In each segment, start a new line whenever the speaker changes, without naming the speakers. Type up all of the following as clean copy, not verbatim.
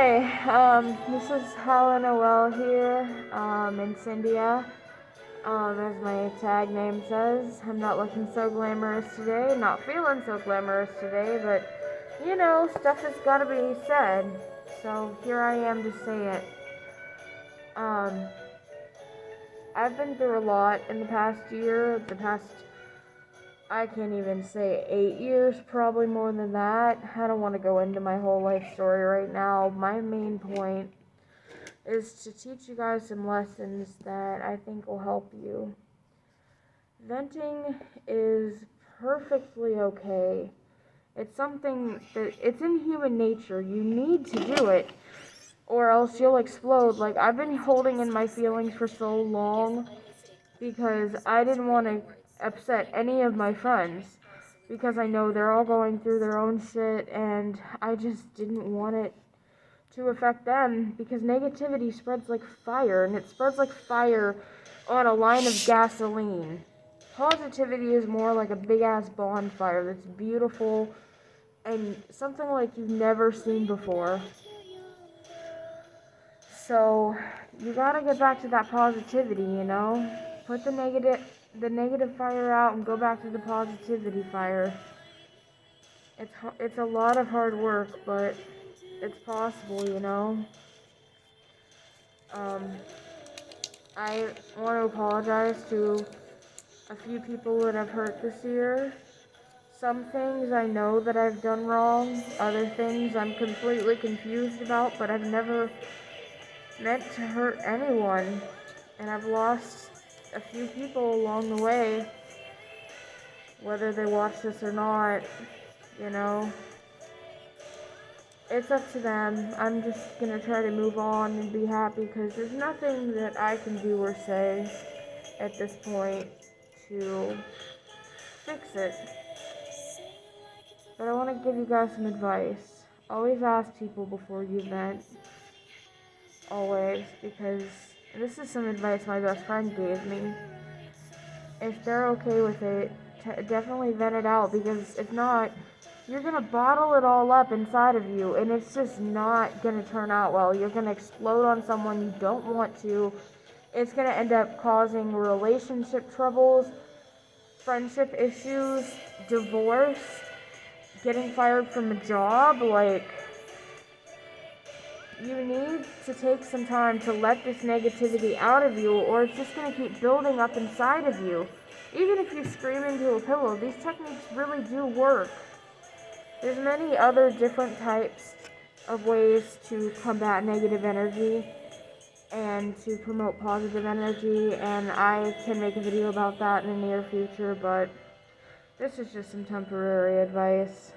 Hi, this is Hala Noel here, in Cyndia, as my tag name says. I'm not looking so glamorous today, not feeling so glamorous today, but, stuff has gotta be said, so here I am to say it. Um, I've been through a lot in the past year, I can't even say 8 years, probably more than that. I don't want to go into my whole life story right now. My main point is to teach you guys some lessons that I think will help you. Venting is perfectly okay. It's something that it's in human nature. You need to do it or else you'll explode. Like, I've been holding in my feelings for so long because I didn't want to upset any of my friends because I know they're all going through their own shit and I just didn't want it to affect them because negativity spreads like fire and it spreads like fire on a line of gasoline. Positivity is more like a big ass bonfire that's beautiful and something like you've never seen before. So, you gotta get back to that positivity. Put the negative fire out and go back to the positivity fire. It's a lot of hard work, but it's possible. Um, I want to apologize to a few people that I've hurt this year. Some things I know that I've done wrong, other things I'm completely confused about, but I've never meant to hurt anyone. And I've lost a few people along the way, whether they watch this or not, you know. It's up to them. I'm just gonna try to move on and be happy because there's nothing that I can do or say at this point to fix it. But I want to give you guys some advice. Always ask people before you vent. Always, because this is some advice my best friend gave me. If they're okay with it, definitely vent it out, because if not, you're gonna bottle it all up inside of you, and it's just not gonna turn out well. You're gonna explode on someone you don't want to. It's gonna end up causing relationship troubles, friendship issues, divorce, getting fired from a job. Like, you need to take some time to let this negativity out of you, or it's just going to keep building up inside of you. Even if you scream into a pillow, these techniques really do work. There's many other different types of ways to combat negative energy and to promote positive energy, and I can make a video about that in the near future, but this is just some temporary advice.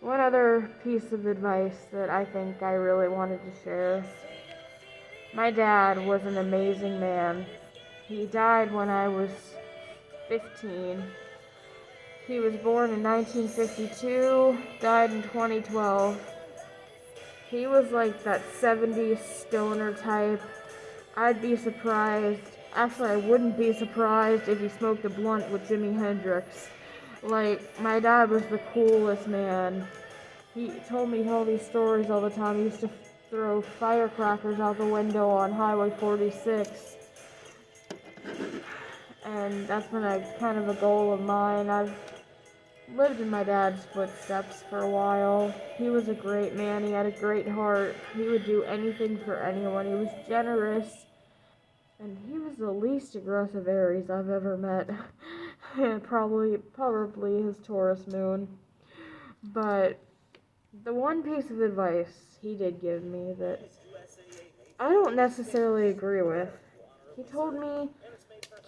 One other piece of advice that I think I really wanted to share. My dad was an amazing man. He died when I was 15. He was born in 1952, died in 2012. He was like that 70s stoner type. I'd be surprised. Actually, I wouldn't be surprised if he smoked a blunt with Jimi Hendrix. Like, my dad was the coolest man. He told me all these stories all the time. He used to throw firecrackers out the window on Highway 46. And that's been kind of a goal of mine. I've lived in my dad's footsteps for a while. He was a great man. He had a great heart. He would do anything for anyone. He was generous. And he was the least aggressive Aries I've ever met. Probably his Taurus moon. But the one piece of advice he did give me that I don't necessarily agree with, he told me,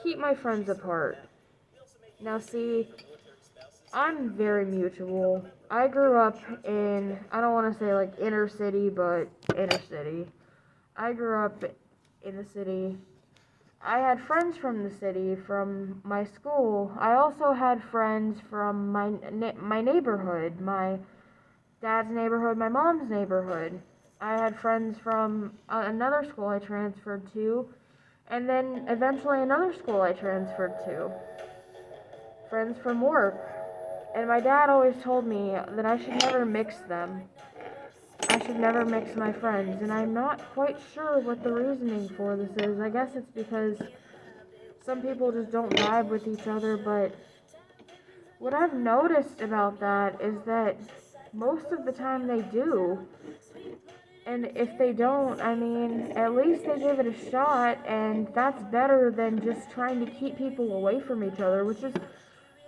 keep my friends apart. Now see, I'm very mutual. I grew up in, I don't want to say like inner city, but inner city. I grew up in the city. I had friends from the city, from my school. I also had friends from my neighborhood, my dad's neighborhood, my mom's neighborhood. I had friends from another school I transferred to, and then eventually another school I transferred to. Friends from work. And my dad always told me that I should never mix them. I should never mix my friends, and I'm not quite sure what the reasoning for this is. I guess it's because some people just don't vibe with each other, but what I've noticed about that is that most of the time they do. And if they don't, I mean, at least they give it a shot, and that's better than just trying to keep people away from each other, which is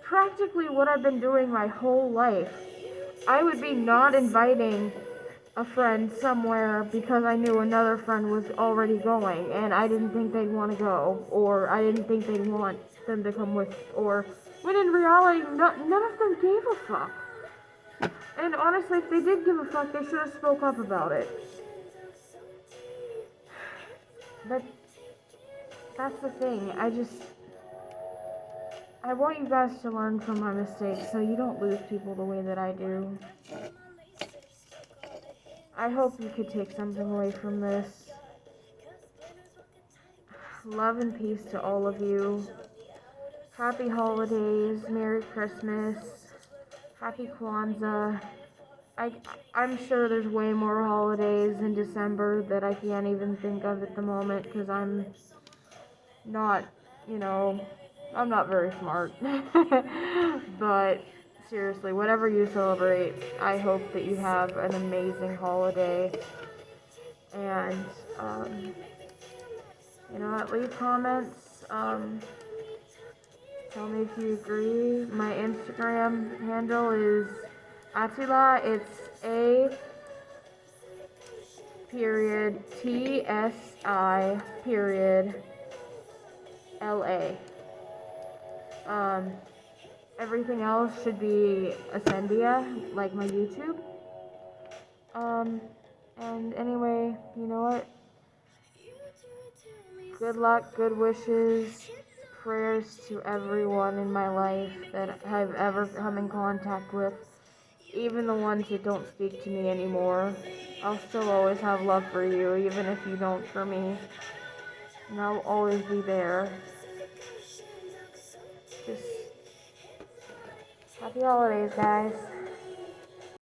practically what I've been doing my whole life. I would be not inviting a friend somewhere because I knew another friend was already going, and I didn't think they'd want to go, or I didn't think they'd want them to come with, or when in reality, none of them gave a fuck. And honestly, if they did give a fuck, they should have spoke up about it. But that's the thing. I want you guys to learn from my mistakes so you don't lose people the way that I do. I hope you could take something away from this. Love and peace to all of you. Happy holidays, Merry Christmas, Happy Kwanzaa. I'm sure there's way more holidays in December that I can't even think of at the moment because I'm not, I'm not very smart. But seriously, whatever you celebrate, I hope that you have an amazing holiday. And, leave comments. Tell me if you agree. My Instagram handle is Attila. It's A period TSI period LA. Everything else should be Ascendia, like my YouTube. And anyway, you know what? Good luck, good wishes, prayers to everyone in my life that I've ever come in contact with, even the ones that don't speak to me anymore. I'll still always have love for you, even if you don't for me. And I'll always be there. Just happy holidays, guys.